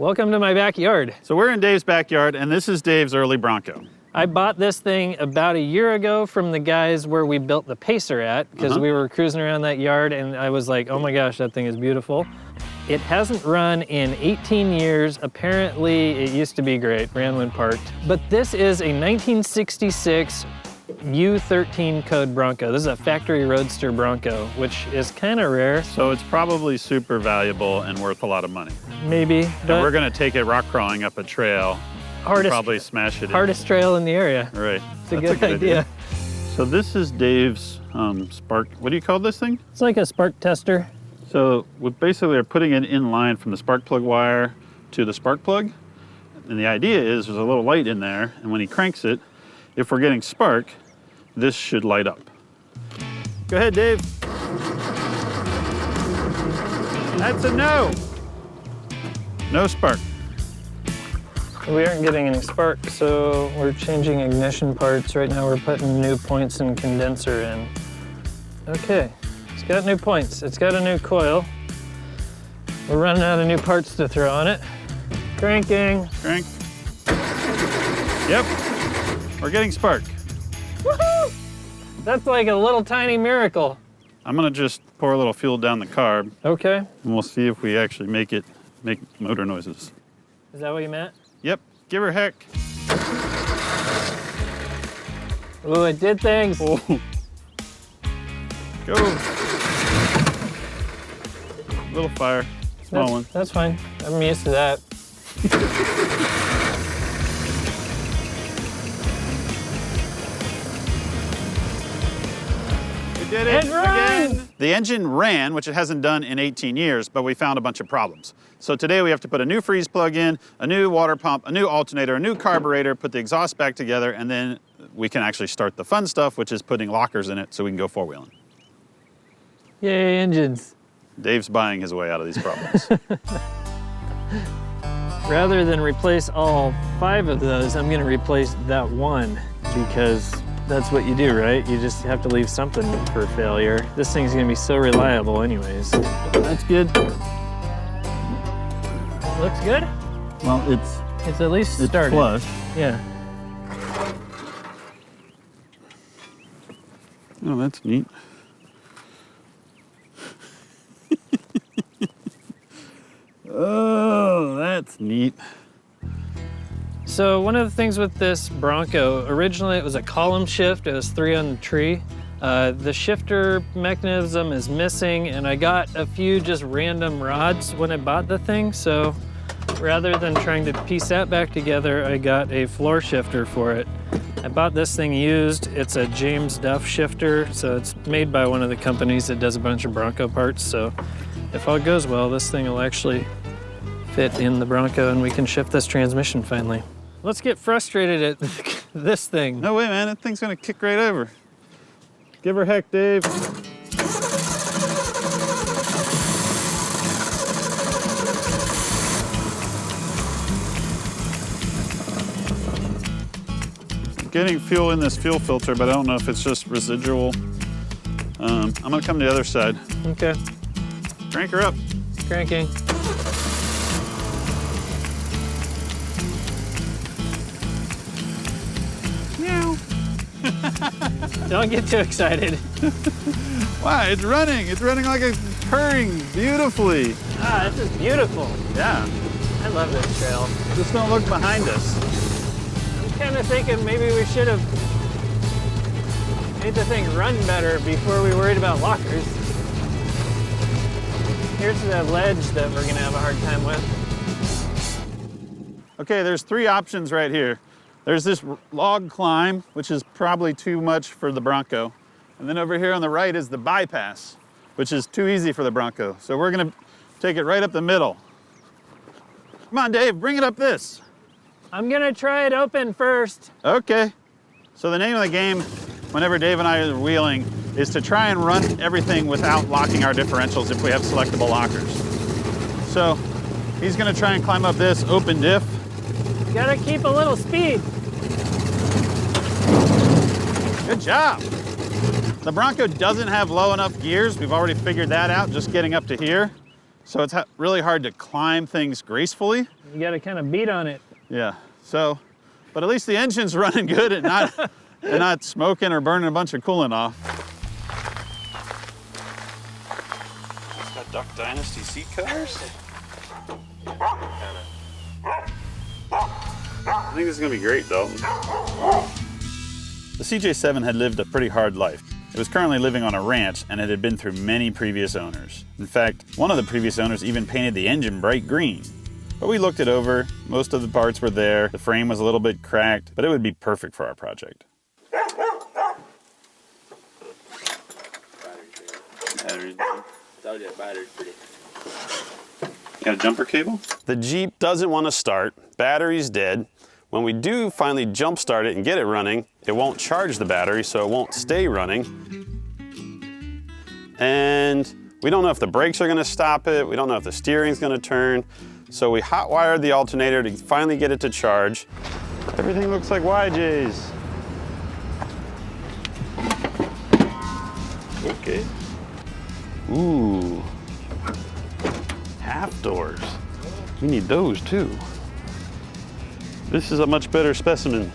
Welcome to my backyard. So we're in Dave's backyard, and this is Dave's early Bronco. I bought this thing about a year ago from the guys where we built the Pacer at, because we were cruising around that yard and I was like, oh my gosh, that thing is beautiful. It hasn't run in 18 years. Apparently, it used to be great, ran when parked. But this is a 1966 U13 code Bronco. This is a factory roadster Bronco, which is kind of rare. So it's probably super valuable and worth a lot of money. Maybe. And we're gonna take it rock crawling up a trail. Probably smash it. Hardest trail in the area. Right. It's a good idea. So this is Dave's spark. What do you call this thing? It's like a spark tester. So we basically are putting it in line from the spark plug wire to the spark plug. And the idea is there's a little light in there, and when he cranks it, if we're getting spark, this should light up. Go ahead, Dave. That's a no. No spark. We aren't getting any spark, so we're changing ignition parts. Right now we're putting new points and condenser in. Okay, it's got new points. It's got a new coil. We're running out of new parts to throw on it. Cranking. Crank. Yep, we're getting spark. Woohoo! That's like a little tiny miracle. I'm gonna just pour a little fuel down the carb. Okay. And we'll see if we actually make motor noises. Is that what you meant? Yep, give her heck. Ooh, it did things. Oh. Go. Little fire, small one. That's fine, I'm used to that. We did it again. The engine ran, which it hasn't done in 18 years, but we found a bunch of problems. So today we have to put a new freeze plug in, a new water pump, a new alternator, a new carburetor, put the exhaust back together, and then we can actually start the fun stuff, which is putting lockers in it so we can go four-wheeling. Yay, engines. Dave's buying his way out of these problems. Rather than replace all 5 of those, I'm gonna replace that one, because that's what you do, right? You just have to leave something for failure. This thing's gonna be so reliable anyways. That's good. Looks good? Well, It's at least started. Flush. Yeah. Oh, that's neat. Oh, that's neat. So one of the things with this Bronco, originally it was a column shift. It was 3 on the tree. The shifter mechanism is missing, and I got a few just random rods when I bought the thing. So rather than trying to piece that back together, I got a floor shifter for it. I bought this thing used. It's a James Duff shifter, so it's made by one of the companies that does a bunch of Bronco parts. So if all goes well, this thing will actually fit in the Bronco and we can shift this transmission finally. Let's get frustrated at this thing. No way, man, that thing's gonna kick right over. Give her heck, Dave. Getting fuel in this fuel filter, but I don't know if it's just residual. I'm gonna come to the other side. Okay. Crank her up. Cranking. Meow. Don't get too excited. Wow, it's running. It's running like it's purring beautifully. Ah, this is beautiful. Yeah. I love this trail. Just don't look behind us. I'm kind of thinking maybe we should have made the thing run better before we worried about lockers. Here's the ledge that we're gonna have a hard time with. Okay, there's 3 options right here. There's this log climb, which is probably too much for the Bronco. And then over here on the right is the bypass, which is too easy for the Bronco. So we're gonna take it right up the middle. Come on, Dave, bring it up this. I'm gonna try it open first. Okay. So the name of the game, whenever Dave and I are wheeling, is to try and run everything without locking our differentials if we have selectable lockers. So he's gonna try and climb up this open diff. Gotta keep a little speed. Good job. The Bronco doesn't have low enough gears. We've already figured that out, just getting up to here. So it's really hard to climb things gracefully. You got to kind of beat on it. Yeah, so, but at least the engine's running good and not smoking or burning a bunch of coolant off. It's got Duck Dynasty seat covers. I think this is gonna be great, Dalton. The CJ7 had lived a pretty hard life. It was currently living on a ranch, and it had been through many previous owners. In fact, one of the previous owners even painted the engine bright green. But we looked it over, most of the parts were there, the frame was a little bit cracked, but it would be perfect for our project. Battery's down. Told you that battery's pretty. You got a jumper cable? The Jeep doesn't want to start, battery's dead. When we do finally jump start it and get it running, it won't charge the battery, so it won't stay running. And we don't know if the brakes are gonna stop it, we don't know if the steering's gonna turn. So we hot wired the alternator to finally get it to charge. Everything looks like YJ's. Okay. Ooh. Half doors. We need those too. This is a much better specimen.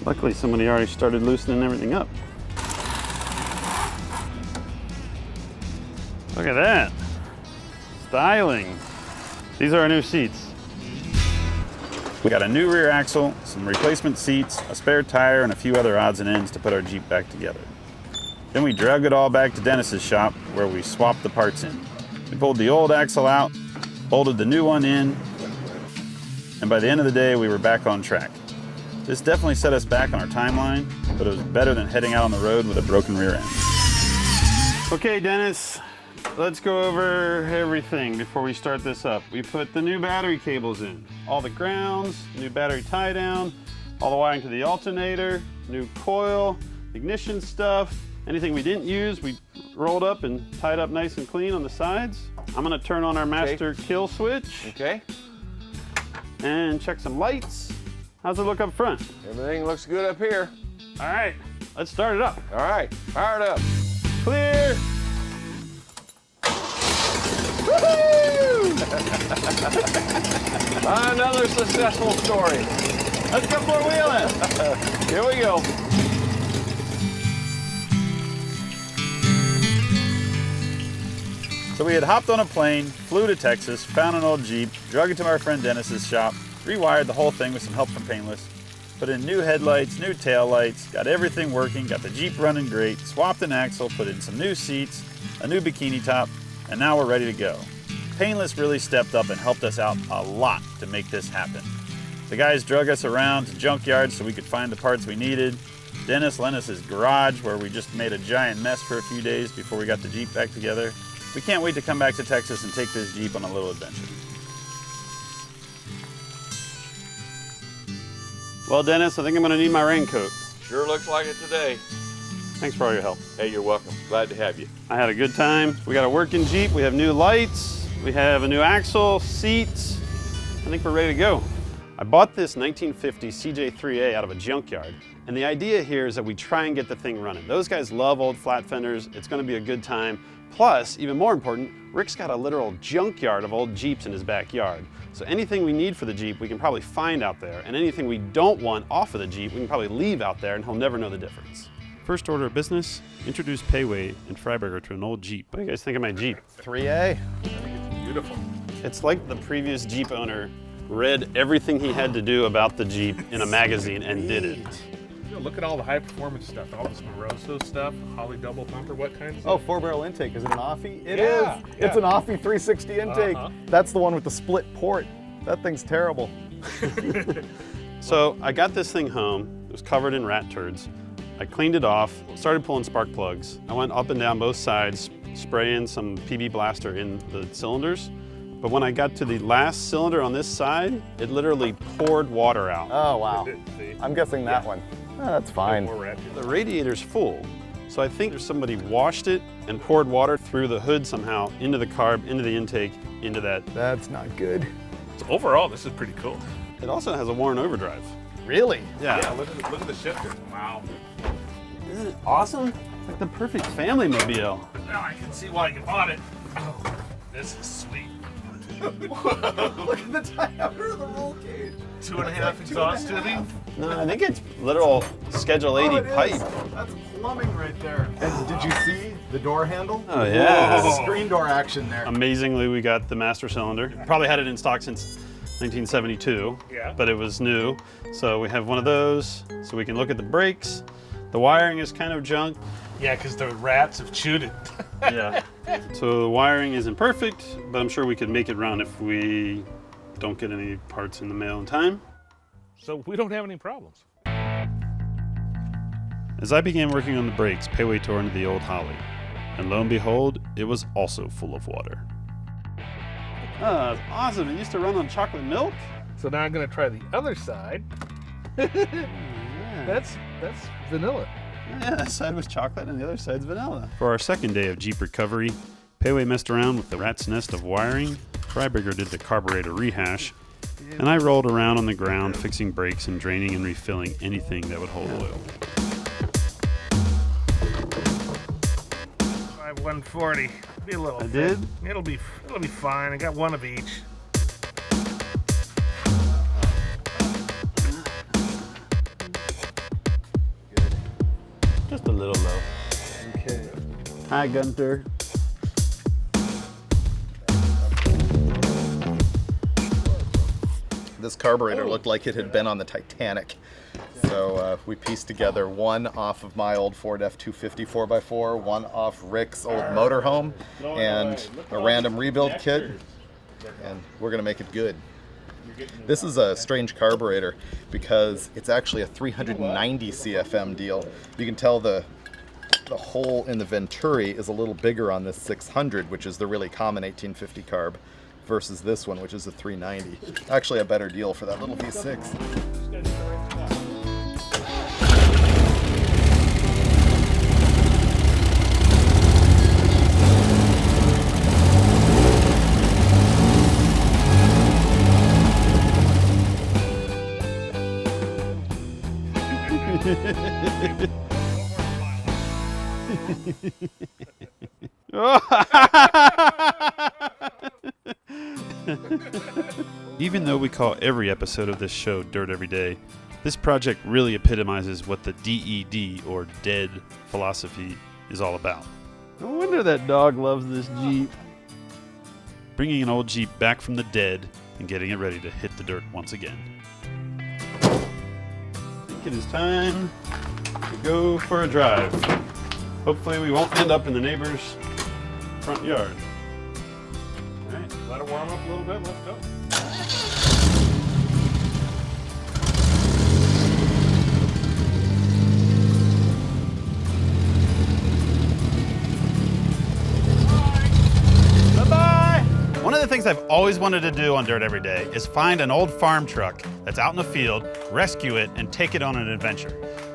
Luckily, somebody already started loosening everything up. Look at that. Styling. These are our new seats. We got a new rear axle, some replacement seats, a spare tire, and a few other odds and ends to put our Jeep back together. Then we drug it all back to Dennis's shop where we swapped the parts in. We pulled the old axle out, bolted the new one in, and by the end of the day, we were back on track. This definitely set us back on our timeline, but it was better than heading out on the road with a broken rear end. Okay, Dennis, let's go over everything before we start this up. We put the new battery cables in, all the grounds, new battery tie down, all the wiring to the alternator, new coil, ignition stuff. Anything we didn't use, we rolled up and tied up nice and clean on the sides. I'm gonna turn on our master kill switch. Okay. And check some lights. How's it look up front? Everything looks good up here. All right, let's start it up. All right, fire it up. Clear. Another successful story. Let's go four-wheeling. Here we go. So we had hopped on a plane, flew to Texas, found an old Jeep, drug it to our friend Dennis's shop, rewired the whole thing with some help from Painless, put in new headlights, new taillights, got everything working, got the Jeep running great, swapped an axle, put in some new seats, a new bikini top, and now we're ready to go. Painless really stepped up and helped us out a lot to make this happen. The guys drug us around to Junkyard so we could find the parts we needed. Dennis lent us his garage where we just made a giant mess for a few days before we got the Jeep back together. We can't wait to come back to Texas and take this Jeep on a little adventure. Well, Dennis, I think I'm gonna need my raincoat. Sure looks like it today. Thanks for all your help. Hey, you're welcome. Glad to have you. I had a good time. We got a working Jeep, we have new lights, we have a new axle, seats. I think we're ready to go. I bought this 1950 CJ3A out of a junkyard. And the idea here is that we try and get the thing running. Those guys love old flat fenders. It's gonna be a good time. Plus, even more important, Rick's got a literal junkyard of old Jeeps in his backyard. So anything we need for the Jeep, we can probably find out there. And anything we don't want off of the Jeep, we can probably leave out there and he'll never know the difference. First order of business, introduce Payway and Freiburger to an old Jeep. What do you guys think of my Jeep? 3A. I think it's beautiful. It's like the previous Jeep owner read everything he had to do about the Jeep in a magazine and did it. Look at all the high performance stuff, all this Moroso stuff, Holly double bumper, what kind of Oh, 4-barrel intake. Is it an Offie? It Yeah, is. yeah. It's an Offie 360 intake. That's the one with the split port. That thing's terrible. So I got this thing home. It was covered in rat turds. I cleaned it off, started pulling spark plugs. I went up and down both sides, spraying some PB Blaster in the cylinders. But when I got to the last cylinder on this side, it literally poured water out. Oh, wow. See? I'm guessing that one. Oh, that's fine. More rat. The radiator's full. So I think there's somebody washed it and poured water through the hood somehow into the carb, into the intake, into that. That's not good. So overall, this is pretty cool. It also has a Warren overdrive. Really? Yeah, look at the shifter. Wow. Isn't it awesome? Like the perfect family mobile. Now I can see why you bought it. Oh, this is sweet. Look at the diameter of the roll cage. 2.5 exhaust tubing. No, I think it's literal Schedule 80 pipe. That's plumbing right there. And did you see the door handle? Oh, yeah. There's screen door action there. Amazingly, we got the master cylinder. Probably had it in stock since 1972, Yeah. but it was new. So we have one of those so we can look at the brakes. The wiring is kind of junk. Yeah, because the rats have chewed it. Yeah. So the wiring isn't perfect, but I'm sure we could make it run if we don't get any parts in the mail in time. So we don't have any problems. As I began working on the brakes, Payway tore into the old Holly. And lo and behold, it was also full of water. Oh, that's awesome. It used to run on chocolate milk? So now I'm going to try the other side. That's vanilla. Yeah, that side was chocolate and the other side's vanilla. For our second day of Jeep recovery, Payway messed around with the rat's nest of wiring, Freiberger did the carburetor rehash, and I rolled around on the ground fixing brakes and draining and refilling anything that would hold oil. 140. Be a little. I thick. did? It'll be fine. I got one of each. Just a little low. Okay. Hi, Gunter. This carburetor looked like it had been on the Titanic. So we pieced together one off of my old Ford F-250 4x4, one off Rick's old motorhome, and a random rebuild kit, and we're gonna make it good. This is a strange carburetor because it's actually a 390 CFM deal. You can tell the hole in the Venturi is a little bigger on this 600, which is the really common 1850 carb, versus this one, which is a 390. Actually a better deal for that little V6. Even though we call every episode of this show Dirt Every Day, this project really epitomizes what the DED, or dead philosophy, is all about. No wonder that dog loves this Jeep. Bringing an old Jeep back from the dead and getting it ready to hit the dirt once again. I think it is time to go for a drive. Hopefully we won't end up in the neighbor's front yard. All right. Let it warm up a little bit. Let's go. One of the things I've always wanted to do on Dirt Every Day is find an old farm truck that's out in the field, rescue it, and take it on an adventure.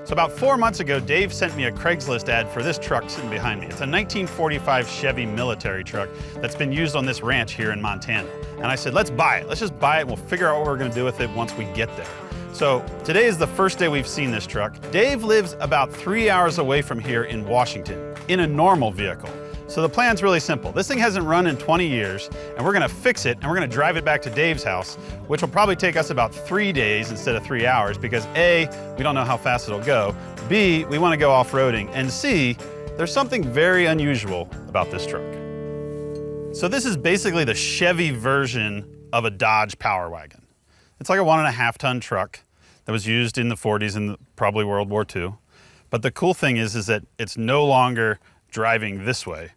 So about 4 months ago, Dave sent me a Craigslist ad for this truck sitting behind me. It's a 1945 Chevy military truck that's been used on this ranch here in Montana. And I said, let's buy it. Let's just buy it and we'll figure out what we're gonna do with it once we get there. So today is the first day we've seen this truck. Dave lives about 3 hours away from here in Washington, in a normal vehicle. So the plan's really simple. This thing hasn't run in 20 years, and we're gonna fix it, and we're gonna drive it back to Dave's house, which will probably take us about 3 days instead of 3 hours, because A, we don't know how fast it'll go, B, we wanna go off-roading, and C, there's something very unusual about this truck. So this is basically the Chevy version of a Dodge Power Wagon. It's like a 1.5 ton truck that was used in the 40s and probably World War II. But the cool thing is that it's no longer driving this way.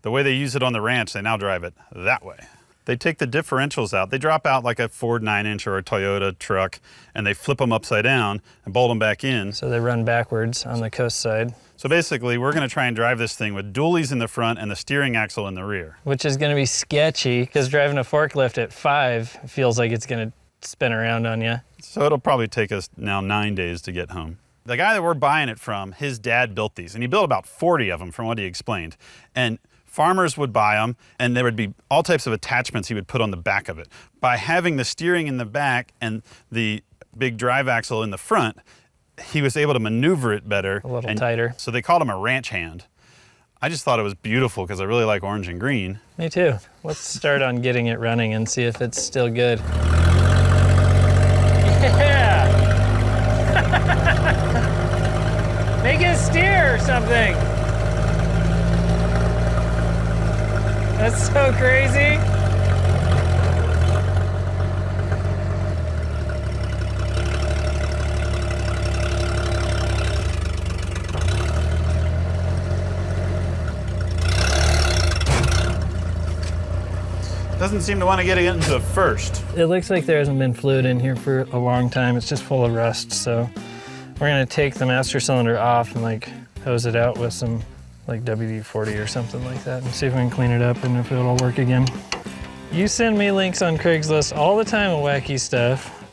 The way they use it on the ranch, they now drive it that way. They take the differentials out. They drop out like a Ford 9-inch or a Toyota truck, and they flip them upside down and bolt them back in. So they run backwards on the coast side. So basically, we're gonna try and drive this thing with dualies in the front and the steering axle in the rear. Which is gonna be sketchy, because driving a forklift at 5 feels like it's gonna spin around on you. So it'll probably take us now 9 days to get home. The guy that we're buying it from, his dad built these, and he built about 40 of them from what he explained. And farmers would buy them, and there would be all types of attachments he would put on the back of it. By having the steering in the back and the big drive axle in the front, he was able to maneuver it better. A little tighter. So they called him a ranch hand. I just thought it was beautiful because I really like orange and green. Me too. Let's start on getting it running and see if it's still good. Yeah! Make it steer or something. That's so crazy. Doesn't seem to want to get it into first. It looks like there hasn't been fluid in here for a long time. It's just full of rust. So we're gonna take the master cylinder off and like hose it out with some like WD-40 or something like that and see if we can clean it up and if it'll work again. You send me links on Craigslist all the time of wacky stuff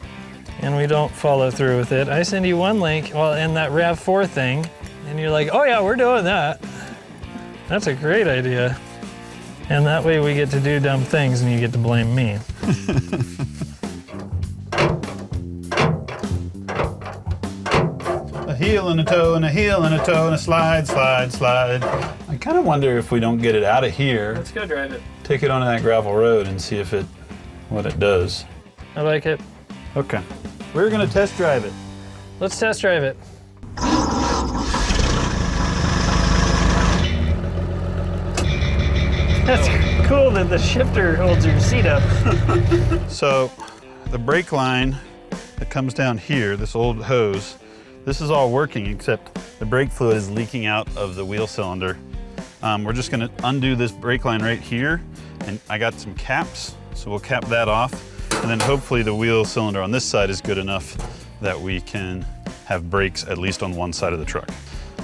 and we don't follow through with it. I send you one link, well, in that RAV4 thing, and you're like, oh yeah, we're doing that. That's a great idea. And that way we get to do dumb things and you get to blame me. A heel and a toe and a heel and a toe and a slide, slide, slide. I kind of wonder if we don't get it out of here. Let's go drive it. Take it onto that gravel road and see if what it does. I like it. Okay. We're gonna test drive it. Let's test drive it. That's cool that the shifter holds your seat up. So the brake line that comes down here, this old hose, this is all working except the brake fluid is leaking out of the wheel cylinder. We're just gonna undo this brake line right here, and I got some caps, so we'll cap that off, and then hopefully the wheel cylinder on this side is good enough that we can have brakes at least on one side of the truck.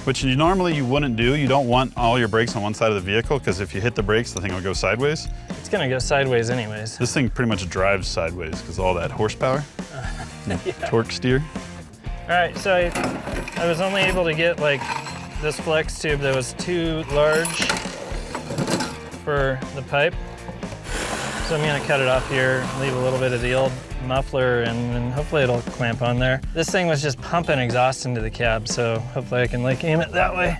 Which normally you wouldn't do. You don't want all your brakes on one side of the vehicle because if you hit the brakes, the thing will go sideways. It's gonna go sideways anyways. This thing pretty much drives sideways because of all that horsepower, Yeah. torque steer. All right, so I was only able to get like this flex tube that was too large for the pipe. So I'm gonna cut it off here, leave a little bit of the old muffler, and then hopefully it'll clamp on there. This thing was just pumping exhaust into the cab, so hopefully I can like aim it that way.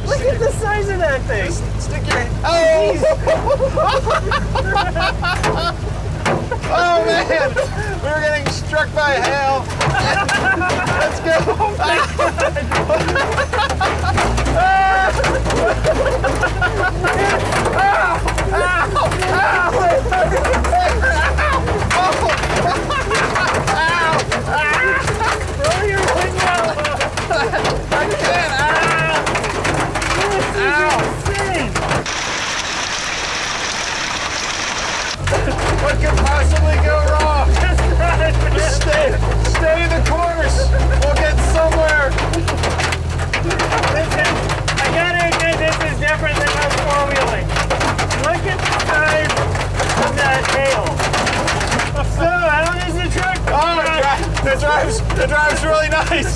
Look at the size of that thing! Stick your oh! Oh man! We were getting struck by hail. Let's go! Oh my Throw your window! I can't! What could possibly go wrong? Just stay in the course. We'll get somewhere. I gotta admit, this is different than most four-wheeling. Look at the size of that tail. So, how is the truck? Oh, it drives really nice.